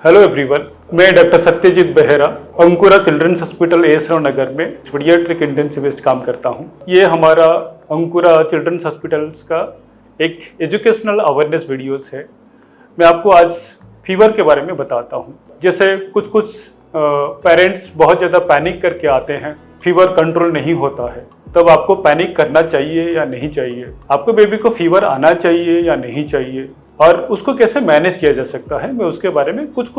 Hello everyone, मैं doctor Satyajit Behera अंकुरा children's hospital S Rao नगर में paediatric intensivist काम करता हूं। ये हमारा अंकुरा चिल्ड्रंस हॉस्पिटल्स का एक एजुकेशनल अवेयरनेस वीडियोस है। मैं आपको आज फीवर के बारे में बताता हूं। जैसे कुछ पेरेंट्स बहुत ज़्यादा पैनिक करके आते हैं, फीवर कंट्रोल नहीं होता है, तब आपको पैनिक करना चाहिए या नहीं चाहिए, आपको बेबी को फीवर आना चाहिए या नहीं चाहिए, और उसको कैसे मैनेज किया जा सकता है, मैं उसके बारे में कुछ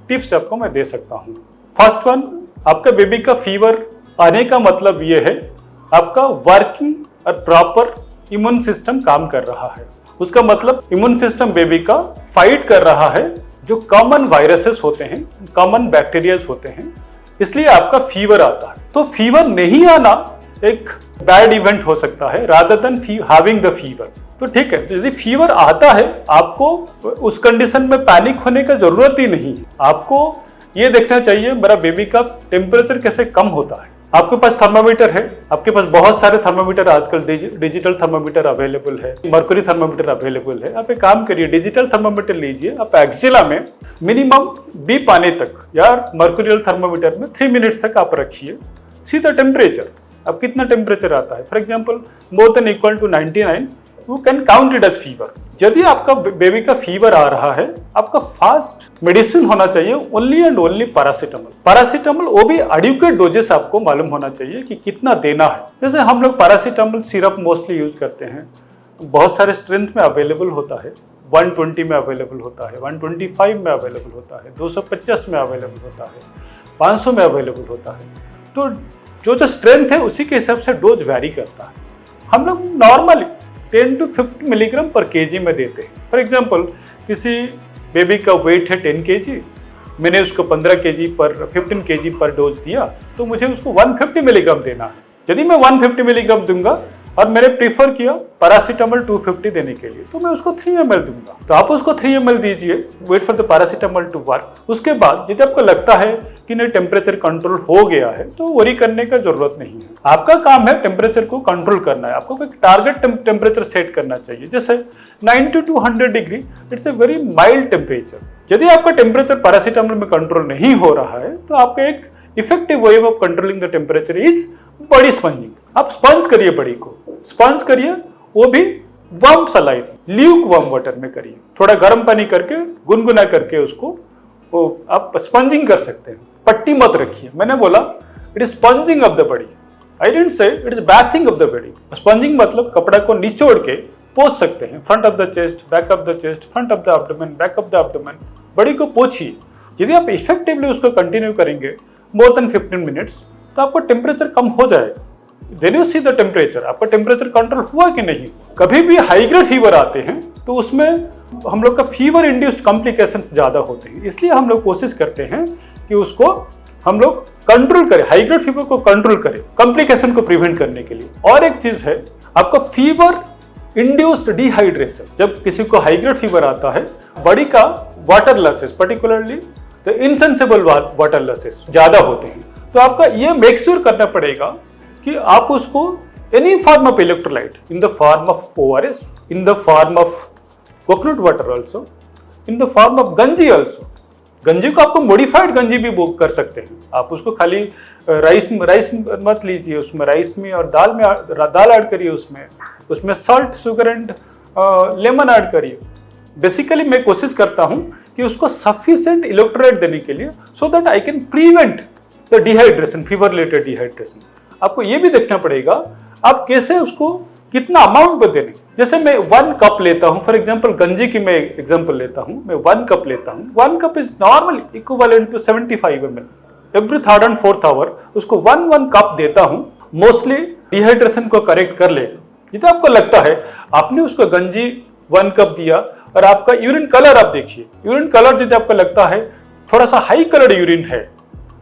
टिप्स आपको मैं दे सकता हूँ। फर्स्ट वन, आपका बेबी का फीवर आने का मतलब ये है आपका वर्किंग और प्रॉपर इम्यून सिस्टम काम कर रहा है। उसका मतलब इम्यून सिस्टम बेबी का फाइट कर रहा है जो कॉमन वायरसेस होते हैं, कॉमन बैक्टीरियाज होते हैं, इसलिए आपका फीवर आता है। तो फीवर नहीं आना एक बैड इवेंट हो सकता है rather than having the fever. तो ठीक है, तो यदि फीवर आता है आपको उस कंडीशन में पैनिक होने का जरूरत ही नहीं है। आपको ये देखना चाहिए मेरा बेबी का टेम्परेचर कैसे कम होता है। आपके पास थर्मामीटर है, आपके पास बहुत सारे थर्मामीटर आजकल डिजिटल थर्मामीटर अवेलेबल है, मर्क्यूरी थर्मामीटर अवेलेबल है। आप एक काम करिए, डिजिटल थर्मामीटर लीजिए, आप एक्सिला में मिनिमम बीप आने तक या मर्क्यूरियल थर्मामीटर में 3 मिनट्स तक आप रखिए। सीधा टेम्परेचर अब कितना टेम्परेचर आता है, for example more than equal to 99, you can count it as fever. यदि आपका बेबी का फीवर आ रहा है, आपका फास्ट मेडिसिन होना चाहिए ओनली एंड ओनली पैरासीटामोल, वो भी एडिक्वेट डोजेस आपको मालूम होना चाहिए कि कितना देना है। जैसे हम लोग पैरासीटामोल सिरप मोस्टली यूज करते हैं, बहुत सारे स्ट्रेंथ में अवेलेबल होता है, 120 में अवेलेबल होता है, 125 में अवेलेबल होता है, 250 में अवेलेबल होता है, 500 में अवेलेबल होता है। तो जो स्ट्रेंथ है उसी के हिसाब से डोज वैरी करता है। हम लोग नॉर्मली 10 to 50 मिलीग्राम पर केजी में देते हैं। फॉर एग्जांपल किसी बेबी का वेट है 10 केजी, मैंने उसको 15 केजी पर 15 केजी पर डोज दिया, तो मुझे उसको 150 मिलीग्राम देना है। यदि मैं 150 मिलीग्राम दूंगा और मैंने प्रीफर किया पैरासीटामोल 250 देने के लिए, तो मैं उसको 3 ml दूंगा। तो आप उसको 3 ml दीजिए, wait for the paracetamol to work. उसके बाद यदि आपको लगता है कि नहीं टेम्परेचर कंट्रोल हो गया है, तो वरी करने का जरूरत नहीं है। आपका काम है टेम्परेचर को कंट्रोल करना है, आपको एक टारगेट टेम्परेचर सेट करना चाहिए। जैसे 90 to 100 degree, it's a very mild temperature. यदि आपका टेम्परेचर पैरासीटामोल में कंट्रोल नहीं हो रहा है, तो आपका एक effective way of controlling the temperature is body spongin. आप स्पंज करिए, बॉडी को स्पंज करिए, वो भी warm saline Luke warm water में करिए, थोड़ा गर्म पानी करके गुनगुना करके उसको आप स्पंजिंग कर सकते हैं। पट्टी मत रखिए, मैंने बोला it is sponging of the body, I didn't say it is bathing of the body. Sponging मतलब कपड़ा को निचोड़ के पोंछ सकते हैं, front of the chest, back of the chest, front of the abdomen, back of the abdomen, body को पोंछिए। यदि आप इफेक्टिवली उसको कंटिन्यू करेंगे मोर देन 15 मिनट्स, तो आपको टेम्परेचर कम हो जाएगा। Then you see the temperature, आपका टेम्परेचर कंट्रोल हुआ कि नहीं। कभी भी हाई ग्रेड फीवर आते हैं तो उसमें हम लोग का फीवर इंड्यूस्ड कॉम्प्लिकेशंस ज्यादा होते हैं, इसलिए हम लोग कोशिश करते हैं कि उसको हम लोग कंट्रोल करें, हाई ग्रेड फीवर को कंट्रोल करें, कॉम्प्लिकेशन को प्रिवेंट करने के लिए। और एक चीज है, आपका फीवर इंड्यूस्ड डिहाइड्रेशन। जब किसी को हाई ग्रेड फीवर आता है, बॉडी का water losses, particularly the insensible water losses ज्यादा होते हैं। तो आपका ये मेक श्योर करना पड़ेगा कि आप उसको any form of electrolyte, in the form of ORS, in the form of coconut water also, in the form of गंजी ऑल्सो। गंजी को आपको मॉडिफाइड गंजी भी बुक कर सकते हैं। आप उसको खाली राइस मत लीजिए, उसमें राइस में और दाल ऐड करिए, उसमें salt, sugar and lemon add करिए। बेसिकली मैं कोशिश करता हूं कि उसको सफिशिएंट इलेक्ट्रोलाइट देने के लिए, so that I can prevent the dehydration, fever related dehydration. आपको ये भी देखना पड़ेगा आप कैसे उसको कितना अमाउंट में देने। जैसे मैं 1 कप लेता हूं, फॉर एग्जांपल गंजी की मैं एग्जांपल लेता हूं, मैं 1 कप लेता हूं। 1 cup is normally equivalent to 75 ml। Every 3rd and 4th hour उसको 1 कप देता हूं, मोस्टली डिहाइड्रेशन को करेक्ट कर लेगा। ये तो आपको लगता है, आपने उसको गंजी 1 कप दिया और आपका यूरिन कलर आप देखिए, यूरिन कलर यदि आपको लगता है थोड़ा सा हाई कलर्ड यूरिन है,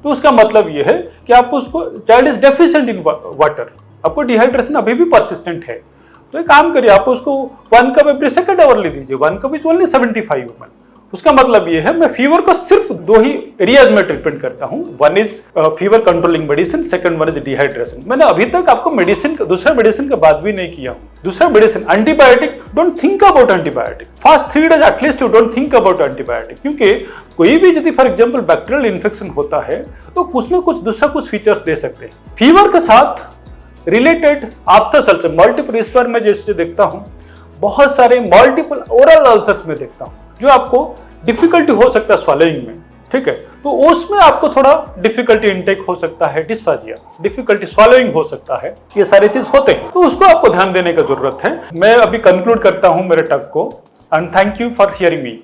तो उसका मतलब यह है कि आप उसको child is deficient in water, आपको डिहाइड्रेशन अभी भी परसिस्टेंट है। तो एक काम करिए, आप उसको 1 कप एवरी 2nd आवर ले दीजिए। 1 कप इज ओनली 75 ml। उसका मतलब ये है मैं फीवर को सिर्फ 2 ही एरियाज में ट्रीटमेंट करता हूं। One is fever controlling medicine, second one is dehydration. मैंने अभी तक आपको दूसरा मेडिसिन का बात भी नहीं किया। दूसरा medicine antibiotic, don't think about antibiotic. First 3 days at least you don't think about antibiotic, क्योंकि कोई भी यदि फॉर एग्जांपल बैक्टीरियल इन्फेक्शन होता है तो कुछ ना कुछ दूसरा कुछ फीचर्स दे सकते हैं। फीवर के साथ रिलेटेड आफ्टर अल्सर मल्टीपल, इस बार मैं जैसे देखता हूं बहुत सारे मल्टीपल ओरल अल्सर्स में देखता हूं जो आपको डिफिकल्टी हो सकता है स्वॉलोइंग में, ठीक है, तो उसमें आपको थोड़ा डिफिकल्टी इनटेक हो सकता है, डिस्फाजिया, डिफिकल्टी स्वॉलोइंग हो सकता है, ये सारी चीज होते हैं, तो उसको आपको ध्यान देने की जरूरत है। मैं अभी कंक्लूड करता हूं मेरे टॉक को, and thank you for hearing me.